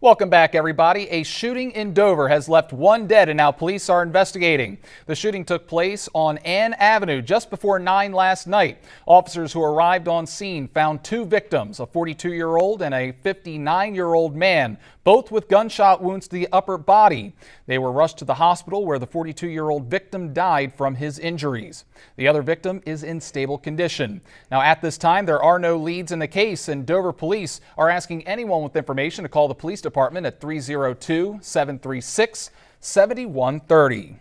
Welcome back, everybody. A shooting in Dover has left one dead and now police are investigating. The shooting took place on Ann Avenue just before 9 last night. Officers who arrived on scene found two victims, a 42-year-old and a 59-year-old man, both with gunshot wounds to the upper body. They were rushed to the hospital where the 42-year-old victim died from his injuries. The other victim is in stable condition. Now, at this time, there are no leads in the case, and Dover police are asking anyone with information to call the police department at 302-736-7130.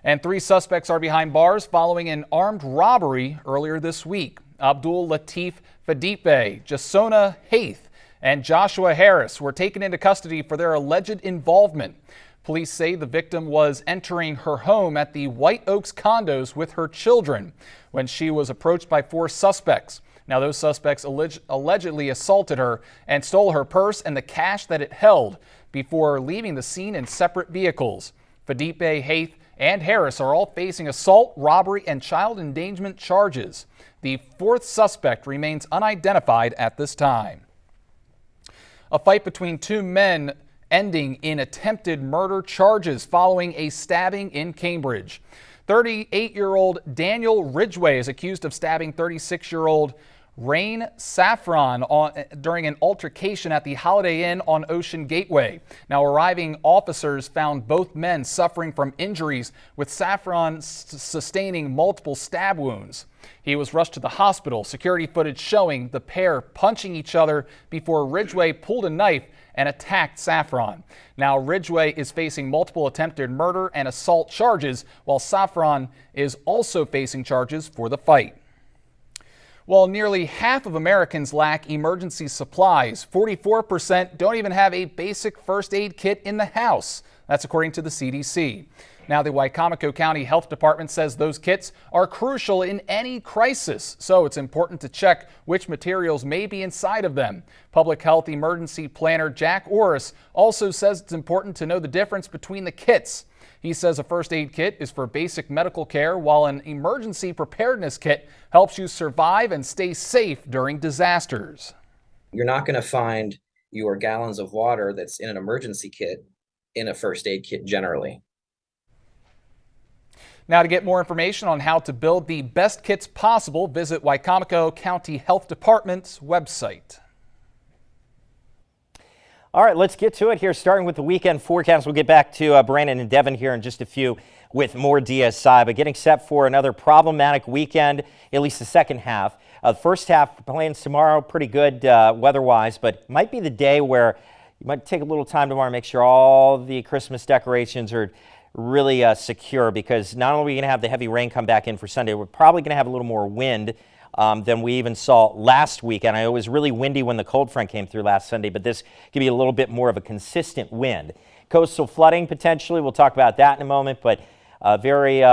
And 3 suspects are behind bars following an armed robbery earlier this week. Abdul Latif Fadipe, Jasona Haith, and Joshua Harris were taken into custody for their alleged involvement. Police say the victim was entering her home at the White Oaks condos with her children when she was approached by 4 suspects. Now, those suspects allegedly assaulted her and stole her purse and the cash that it held before leaving the scene in separate vehicles. Fadipe, Haith, and Harris are all facing assault, robbery, and child endangerment charges. The 4th suspect remains unidentified at this time. A fight between 2 men ending in attempted murder charges following a stabbing in Cambridge. 38-year-old Daniel Ridgway is accused of stabbing 36-year-old Rain Saffron during an altercation at the Holiday Inn on Ocean Gateway. Now, arriving officers found both men suffering from injuries, with Saffron sustaining multiple stab wounds. He was rushed to the hospital. Security footage showing the pair punching each other before Ridgway pulled a knife and attacked Saffron. Now, Ridgway is facing multiple attempted murder and assault charges, while Saffron is also facing charges for the fight. Well, nearly half of Americans lack emergency supplies. 44% don't even have a basic first aid kit in the house. That's according to the CDC. Now, the Wicomico County Health Department says those kits are crucial in any crisis, so it's important to check which materials may be inside of them. Public Health Emergency Planner Jack Orris also says it's important to know the difference between the kits. He says a first aid kit is for basic medical care, while an emergency preparedness kit helps you survive and stay safe during disasters. You're not going to find your gallons of water that's in an emergency kit in a first aid kit generally. Now, to get more information on how to build the best kits possible, visit Wicomico County Health Department's website. All right, let's get to it here, starting with the weekend forecast. We'll get back to Brandon and Devin here in just a few with more DSI, but getting set for another problematic weekend, at least the second half. The first half plans tomorrow, pretty good weather-wise, but might be the day where you might take a little time tomorrow to make sure all the Christmas decorations are really secure, because not only are we going to have the heavy rain come back in for Sunday, we're probably going to have a little more wind than we even saw last week. And it was really windy when the cold front came through last Sunday, but this could be a little bit more of a consistent wind. Coastal flooding potentially, we'll talk about that in a moment, but very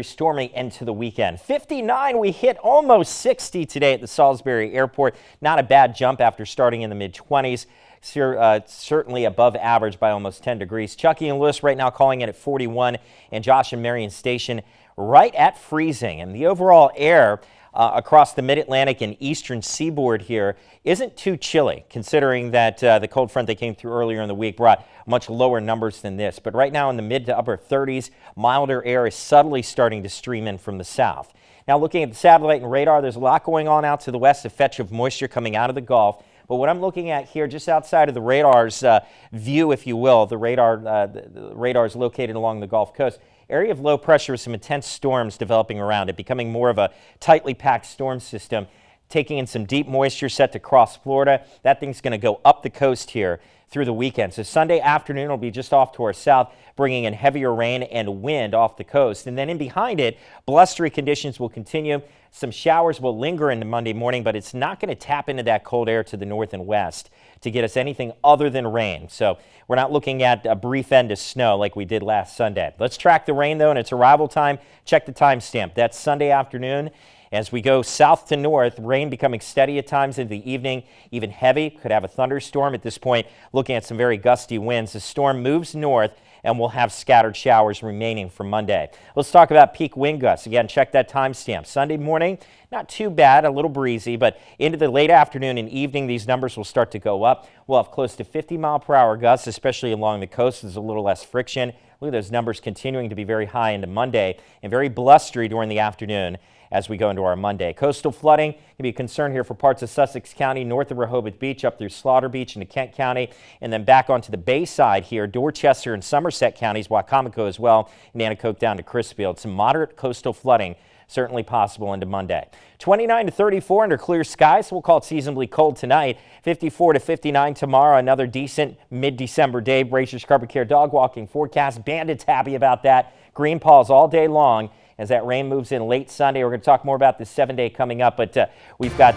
stormy end to the weekend. 59, we hit almost 60 today at the Salisbury Airport. Not a bad jump after starting in the mid-20s. Certainly above average by almost 10 degrees. Chucky and Lewis right now calling it at 41, and Josh and Marion Station right at freezing. And the overall air across the mid-Atlantic and eastern seaboard here isn't too chilly, considering that the cold front that came through earlier in the week brought much lower numbers than this. But right now in the mid to upper 30s, milder air is subtly starting to stream in from the south. Now, looking at the satellite and radar, there's a lot going on out to the west, a fetch of moisture coming out of the Gulf. But what I'm looking at here, just outside of the radar's view, if you will, the radar is located along the Gulf Coast. Area of low pressure with some intense storms developing around it, becoming more of a tightly packed storm system, taking in some deep moisture set to cross Florida. That thing's going to go up the coast here through the weekend. So Sunday afternoon will be just off to our south, bringing in heavier rain and wind off the coast. And then in behind it, blustery conditions will continue. Some showers will linger into Monday morning, but it's not going to tap into that cold air to the north and west to get us anything other than rain. So we're not looking at a brief end of snow like we did last Sunday. Let's track the rain, though, and its arrival time. Check the timestamp. That's Sunday afternoon. As we go south to north, rain becoming steady at times in the evening, even heavy. Could have a thunderstorm at this point, looking at some very gusty winds. The storm moves north and we'll have scattered showers remaining for Monday. Let's talk about peak wind gusts. Again, check that timestamp. Sunday morning, not too bad, a little breezy, but into the late afternoon and evening, these numbers will start to go up. We'll have close to 50-mile-per-hour gusts, especially along the coast. There's a little less friction. Look at those numbers continuing to be very high into Monday and very blustery during the afternoon as we go into our Monday. Coastal flooding can be a concern here for parts of Sussex County, north of Rehoboth Beach, up through Slaughter Beach into Kent County, and then back onto the bay side here, Dorchester and Somerset counties, Wacomico as well, Nanticoke down to Crisfield. Some moderate coastal flooding certainly possible into Monday. 29 to 34 under clear skies. We'll call it seasonably cold tonight. 54 to 59 tomorrow. Another decent mid-December day. Brace your Carpet Care dog walking forecast. Bandits happy about that. Green paws all day long as that rain moves in late Sunday. We're going to talk more about this 7-day coming up, but we've got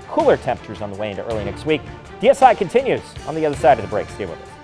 cooler temperatures on the way into early next week. DSI continues on the other side of the break. Stay with us.